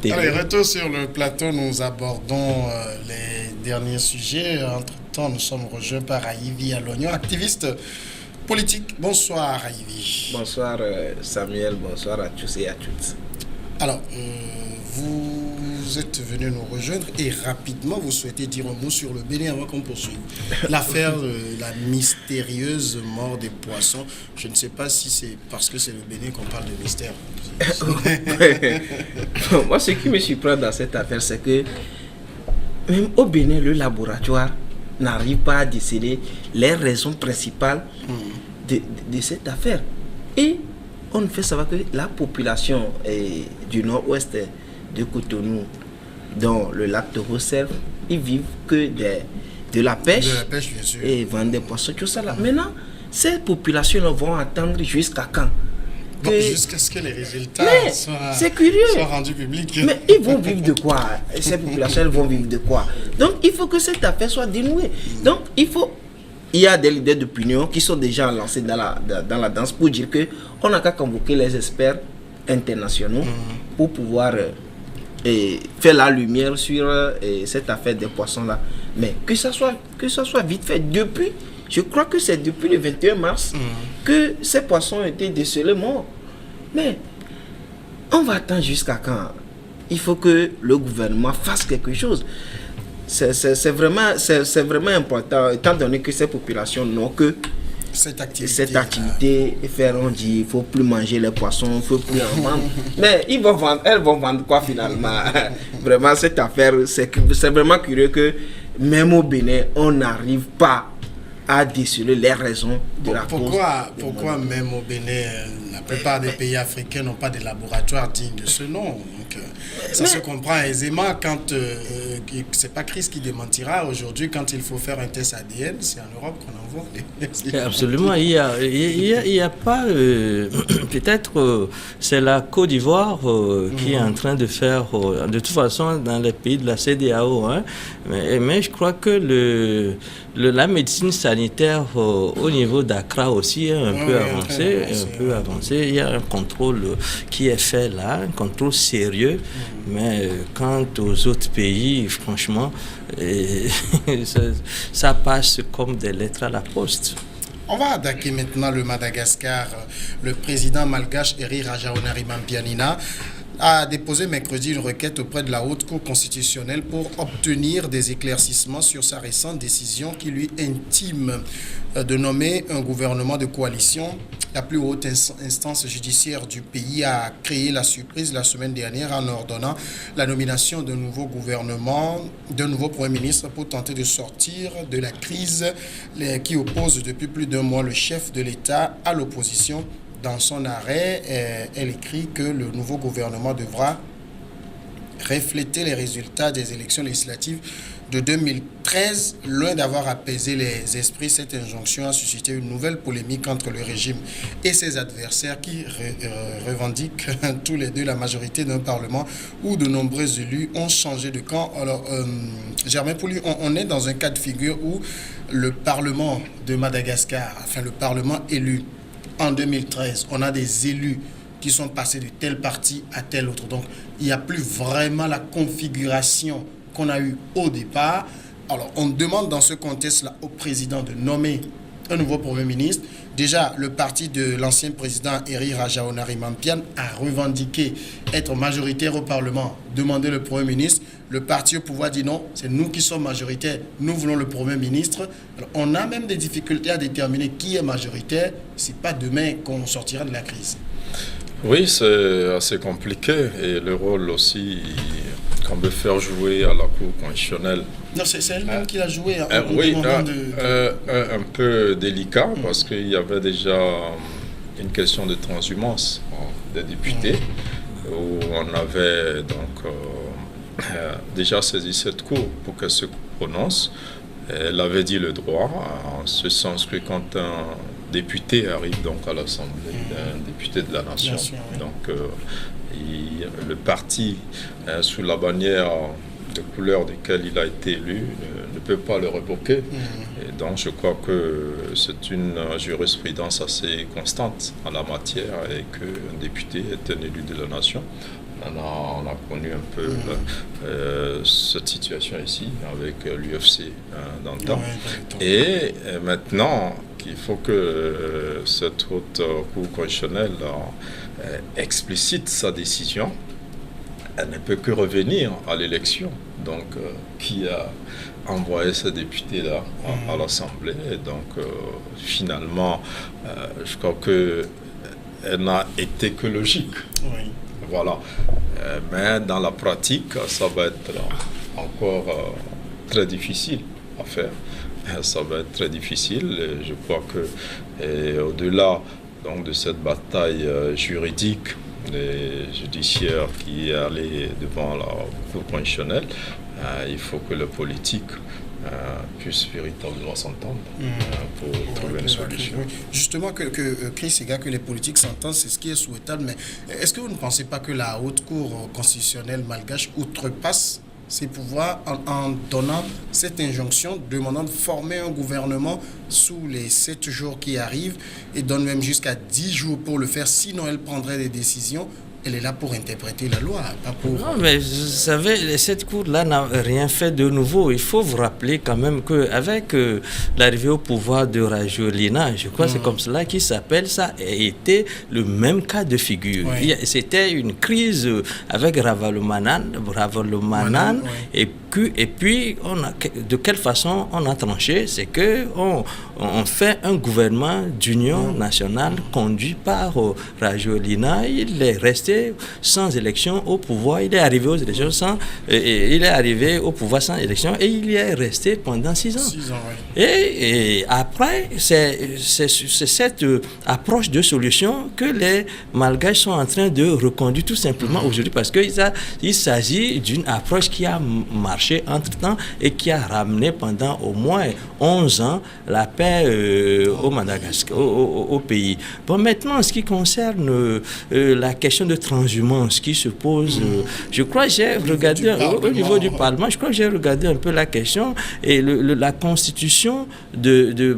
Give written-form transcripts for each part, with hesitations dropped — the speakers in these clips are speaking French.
Allez, retour sur le plateau, nous abordons les derniers sujets. Entre-temps, nous sommes rejoints par Aïvi Alogno, activiste politique. Bonsoir Aïvi. Bonsoir Samuel, bonsoir à tous et à toutes. Alors, vous êtes venu nous rejoindre et rapidement vous souhaitez dire un mot sur le Bénin avant qu'on poursuive. L'affaire de la mystérieuse mort des poissons. Je ne sais pas si c'est parce que c'est le Bénin qu'on parle de mystère. Moi, ce qui me surprend dans cette affaire, c'est que même au Bénin, le laboratoire n'arrive pas à déceler les raisons principales de cette affaire. Et on fait savoir que la population du nord-ouest de Cotonou, dans le lac de Rossel, ils vivent que de la pêche, bien sûr. Et vendent des poissons, tout ça là. Maintenant, ces populations vont attendre jusqu'à quand? Jusqu'à ce que les résultats soient rendus publics. Mais ils vont vivre de quoi? Ces populations vont vivre de quoi? Donc il faut que cette affaire soit dénouée. Donc il y a des leaders d'opinion qui sont déjà lancés dans la danse pour dire qu'on n'a qu'à convoquer les experts internationaux pour pouvoir faire la lumière sur cette affaire des poissons-là. Mais que ça soit vite fait. Je crois que c'est depuis le 21 mars que ces poissons ont été décelés morts. Mais on va attendre jusqu'à quand? Il faut que le gouvernement fasse quelque chose. C'est vraiment important, étant donné que ces populations n'ont que cette activité, on dit il ne faut plus manger les poissons, il ne faut plus en vendre. Mais elles vont vendre quoi finalement? Vraiment, cette affaire, c'est vraiment curieux que même au Bénin, on n'arrive pas à déceler les raisons de la cause. Pourquoi même au Bénin, la plupart des pays africains n'ont pas de laboratoire digne de ce nom? Donc, ça se comprend aisément quand c'est pas Chris qui démentira aujourd'hui quand il faut faire un test ADN, c'est en Europe qu'on envoie des... Absolument, il y a pas peut-être c'est la Côte d'Ivoire qui est en train de faire de toute façon dans les pays de la CEDEAO, hein, mais je crois que la médecine sanitaire au niveau d'Accra aussi est un peu avancé. Il y a un contrôle qui est fait là, un contrôle sérieux, mais quant aux autres pays, franchement, ça passe comme des lettres à la poste. On va attaquer maintenant le Madagascar. Le président malgache Eri Rajaonarimampianina a déposé mercredi une requête auprès de la Haute Cour constitutionnelle pour obtenir des éclaircissements sur sa récente décision qui lui intime de nommer un gouvernement de coalition. La plus haute instance judiciaire du pays a créé la surprise la semaine dernière en ordonnant la nomination d'un nouveau gouvernement, d'un nouveau Premier ministre pour tenter de sortir de la crise qui oppose depuis plus d'un mois le chef de l'État à l'opposition. Dans son arrêt, elle écrit que le nouveau gouvernement devra refléter les résultats des élections législatives de 2013. Loin d'avoir apaisé les esprits, cette injonction a suscité une nouvelle polémique entre le régime et ses adversaires qui revendiquent tous les deux la majorité d'un parlement où de nombreux élus ont changé de camp. Alors, Germain Pouli, on est dans un cas de figure où le parlement de Madagascar, enfin le parlement élu en 2013, on a des élus qui sont passés de tel parti à tel autre. Donc, il n'y a plus vraiment la configuration qu'on a eue au départ. Alors, on demande dans ce contexte-là au président de nommer un nouveau Premier ministre. Déjà, le parti de l'ancien président Eri Rajaonarimampian a revendiqué être majoritaire au Parlement, demander le Premier ministre. Le parti au pouvoir dit non, c'est nous qui sommes majoritaires, nous voulons le Premier ministre. Alors, on a même des difficultés à déterminer qui est majoritaire. Ce n'est pas demain qu'on sortira de la crise. Oui, c'est assez compliqué et le rôle aussi qu'on veut faire jouer à la Cour constitutionnelle. Non, c'est elle-même qui l'a joué. Oui, un peu délicat parce qu'il y avait déjà une question de transhumance des députés où on avait donc déjà saisi cette Cour pour qu'elle se prononce. Elle avait dit le droit, en ce sens que quand un député arrive donc à l'Assemblée, un député de la nation, donc le parti sous la bannière de couleur desquelles il a été élu ne peut pas le révoquer. Et donc je crois que c'est une jurisprudence assez constante en la matière et qu'un député est un élu de la nation. On a connu un peu cette situation ici avec l'UFC dans le temps. Et maintenant qu'il faut que cette haute cour constitutionnelle explicite sa décision, elle ne peut que revenir à l'élection. Donc, qui a envoyé ces députés-là à l'Assemblée. Et donc, finalement, je crois qu'elle n'a été que logique. Oui. Voilà. Mais dans la pratique, ça va être encore très difficile à faire. Ça va être très difficile. Et je crois que au-delà donc, de cette bataille juridique et judiciaire qui est allée devant la Cour constitutionnelle, il faut que les politiques puissent véritablement s'entendre pour trouver une solution. Justement, que Chris Ega, que les politiques s'entendent, c'est ce qui est souhaitable. Mais est-ce que vous ne pensez pas que la haute cour constitutionnelle malgache outrepasse ses pouvoirs en donnant cette injonction, demandant de former un gouvernement sous les 7 jours qui arrivent et donne même jusqu'à 10 jours pour le faire, sinon elle prendrait des décisions? Elle est là pour interpréter la loi, pas pour... Non, mais vous savez, cette cour-là n'a rien fait de nouveau. Il faut vous rappeler quand même qu'avec l'arrivée au pouvoir de Rajoelina, je crois que c'est comme cela qu'il s'appelle, ça a été le même cas de figure. Oui. C'était une crise avec Ravalomanan, oui. Et puis, de quelle façon on a tranché? C'est qu'on fait un gouvernement d'union nationale conduit par Rajoelina. Il est resté sans élection au pouvoir. Il est arrivé aux élections il est arrivé au pouvoir sans élection et il y est resté pendant 6 ans. 6 ans, oui. Et après, c'est cette approche de solution que les Malgaches sont en train de reconduire tout simplement aujourd'hui, parce qu'il s'agit d'une approche qui a marché entre-temps et qui a ramené pendant au moins 11 ans la paix au Madagascar, au pays. Bon, maintenant, en ce qui concerne la question de transhumance qui se pose, je crois que j'ai regardé au niveau du Parlement, je crois que j'ai regardé un peu la question et la constitution du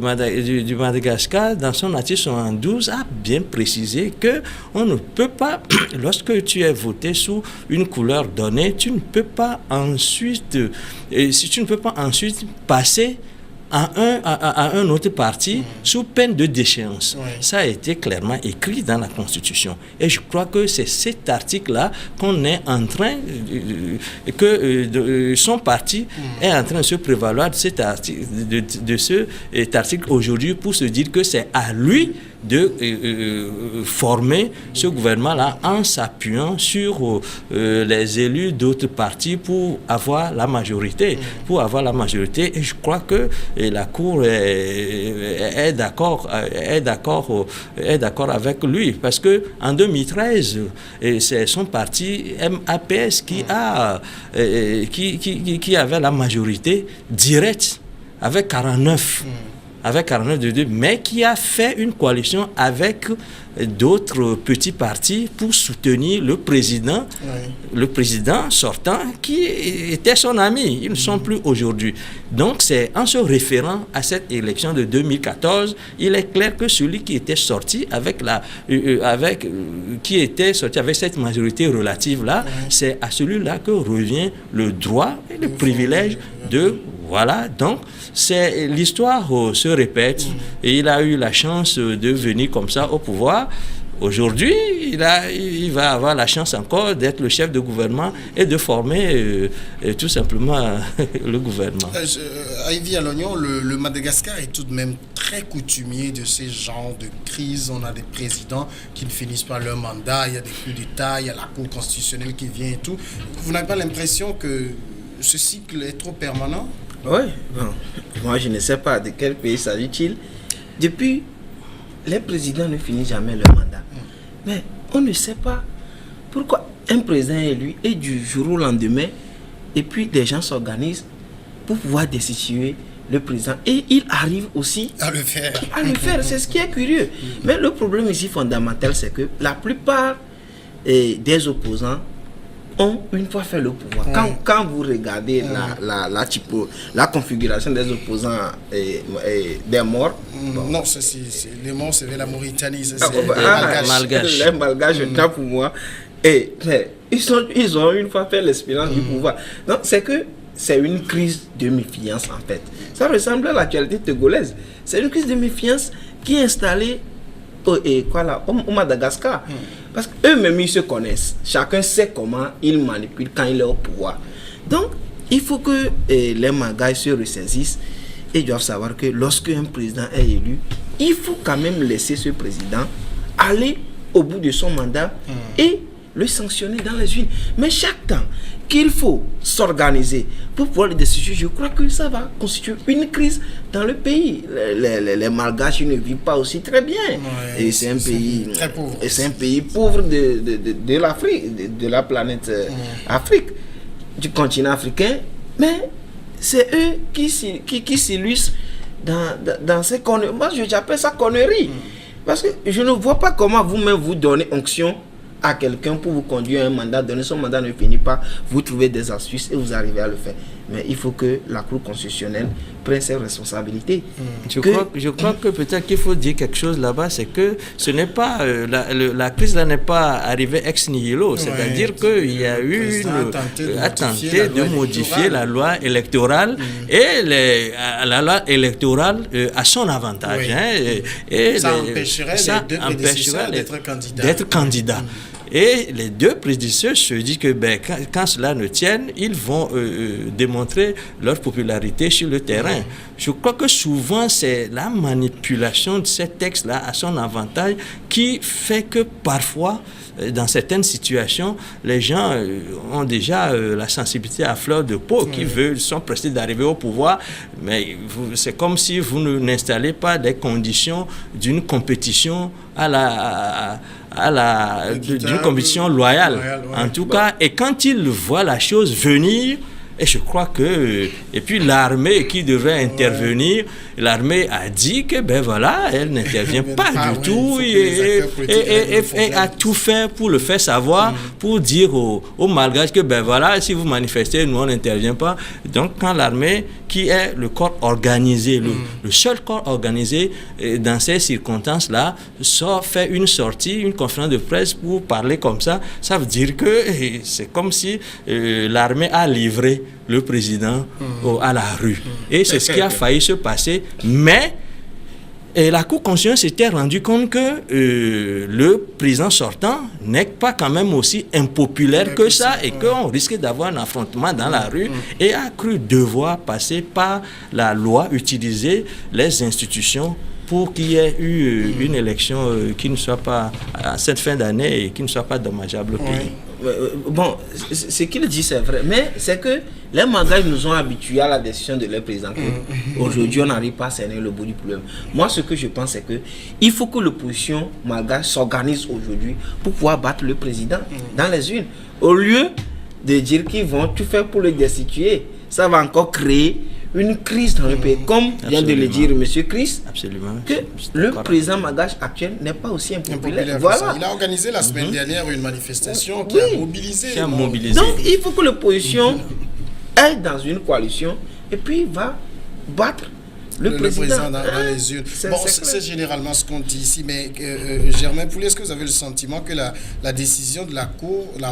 Madagascar, dans son article 72, a bien précisé que on ne peut pas, lorsque tu es voté sous une couleur donnée, tu ne peux pas ensuite passer à un autre parti sous peine de déchéance. Oui. Ça a été clairement écrit dans la Constitution. Et je crois que c'est cet article-là qu'on est en train, son parti est en train de se prévaloir de cet article aujourd'hui pour se dire que c'est à lui de former ce gouvernement-là en s'appuyant sur les élus d'autres partis pour avoir la majorité. Et je crois que la Cour est d'accord avec lui, parce que en 2013, c'est son parti MAPS qui avait la majorité directe avec 49. Mais qui a fait une coalition avec d'autres petits partis pour soutenir le président sortant qui était son ami. Ils ne sont plus aujourd'hui. Donc c'est en se référant à cette élection de 2014, il est clair que celui qui était sorti avec cette majorité relative là, c'est à celui-là que revient le droit et le privilège de... Voilà, donc l'histoire se répète et il a eu la chance de venir comme ça au pouvoir. Aujourd'hui, il va avoir la chance encore d'être le chef de gouvernement et de former tout simplement le gouvernement. Ivy Alognon, le Madagascar est tout de même très coutumier de ces genres de crises. On a des présidents qui ne finissent pas leur mandat, il y a des coups d'État, il y a la Cour constitutionnelle qui vient et tout. Vous n'avez pas l'impression que ce cycle est trop permanent? Oui, bon, moi je ne sais pas de quel pays s'agit-il. Depuis, les présidents ne finissent jamais leur mandat. Mais on ne sait pas pourquoi un président est élu et du jour au lendemain, et puis des gens s'organisent pour pouvoir destituer le président. Et il arrive aussi à le faire. C'est ce qui est curieux. Mais le problème ici fondamental, c'est que la plupart des opposants ont une fois fait le pouvoir. Quand vous regardez la configuration des opposants des morts... Non, les morts, c'est la Mauritanie. Malgache. Les Malgaches, pour moi. ils ont une fois fait l'expérience du pouvoir. Donc c'est une crise de méfiance en fait. Ça ressemble à l'actualité togolaise. C'est une crise de méfiance qui est installée au Madagascar. Parce qu'eux-mêmes ils se connaissent. Chacun sait comment ils manipulent quand il est au pouvoir. Donc il faut que les Malgaches se ressaisissent et doivent savoir que lorsque un président est élu, il faut quand même laisser ce président aller au bout de son mandat et le sanctionner dans les urnes. Mais chaque temps qu'il faut s'organiser pour pouvoir le destituer, je crois que ça va constituer une crise dans le pays. Les Malgaches ne vivent pas aussi très bien. Ouais, et c'est un pays très pauvre. Et c'est un pays pauvre de l'Afrique, de la planète Afrique, du continent africain. Mais c'est eux qui s'illustrent dans ces conneries. Moi, j'appelle ça connerie. Parce que je ne vois pas comment vous-même vous donnez onction à quelqu'un pour vous conduire à un mandat, donner son mandat ne finit pas, vous trouvez des astuces et vous arrivez à le faire. Mais il faut que la Cour constitutionnelle prenne ses responsabilités. Je crois que peut-être qu'il faut dire quelque chose là-bas, c'est que ce n'est pas la crise là n'est pas arrivée ex nihilo, c'est-à-dire qu'il y a eu tenté de modifier la loi électorale et la loi électorale à son avantage. Et ça empêcherait les deux prédécesseurs d'être candidats. Et les deux prédécesseurs se disent que quand cela ne tienne, ils vont démontrer leur popularité sur le terrain. Je crois que souvent, c'est la manipulation de ces textes-là à son avantage qui fait que parfois, dans certaines situations, les gens ont déjà la sensibilité à fleur de peau, qui sont pressés d'arriver au pouvoir, mais c'est comme si vous n'installez pas des conditions d'une compétition d'une compétition loyale. En tout cas, et quand ils voient la chose venir, et je crois que... Et puis l'armée qui devait intervenir, l'armée a dit que, elle n'intervient pas du tout et a tout fait pour le faire savoir, pour dire aux Malgaches que, si vous manifestez, nous, on n'intervient pas. Donc, quand l'armée, qui est le corps organisé, le seul corps organisé dans ces circonstances-là, fait une sortie, une conférence de presse pour parler comme ça, ça veut dire que c'est comme si l'armée a livré le président à la rue. Et c'est ce qui a failli se passer. Mais la Cour constitutionnelle s'était rendu compte que le président sortant n'est pas quand même aussi impopulaire que ça et qu'on risquait d'avoir un affrontement dans la rue et a cru devoir passer par la loi, utiliser les institutions pour qu'il y ait eu une élection qui ne soit pas, à cette fin d'année, et qui ne soit pas dommageable au pays. Bon, ce qu'il dit, c'est vrai, mais c'est que les Malgaches nous ont habitués à la décision de leur président. Aujourd'hui, on n'arrive pas à cerner le bout du problème. Moi, ce que je pense, c'est que il faut que l'opposition malgache s'organise aujourd'hui pour pouvoir battre le président dans les urnes. Au lieu de dire qu'ils vont tout faire pour le destituer, ça va encore créer une crise dans le pays, comme vient de le dire M. Chris, que le président malgache actuel n'est pas aussi impopulaire. Voilà. Il a organisé la semaine dernière une manifestation qui a mobilisé. Donc il faut que l'opposition aille dans une coalition et puis va battre le président dans les urnes. C'est généralement ce qu'on dit ici, mais Germain Pouliot, est-ce que vous avez le sentiment que la décision de la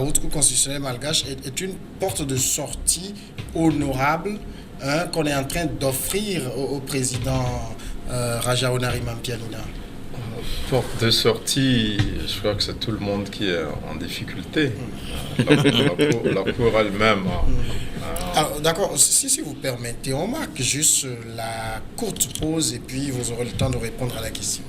Haute Cour constitutionnelle malgache est une porte de sortie honorable qu'on est en train d'offrir au président Rajaonarimampianina? Porte de sortie, je crois que c'est tout le monde qui est en difficulté. La Cour elle-même. Alors, d'accord, si vous permettez, on marque juste la courte pause et puis vous aurez le temps de répondre à la question.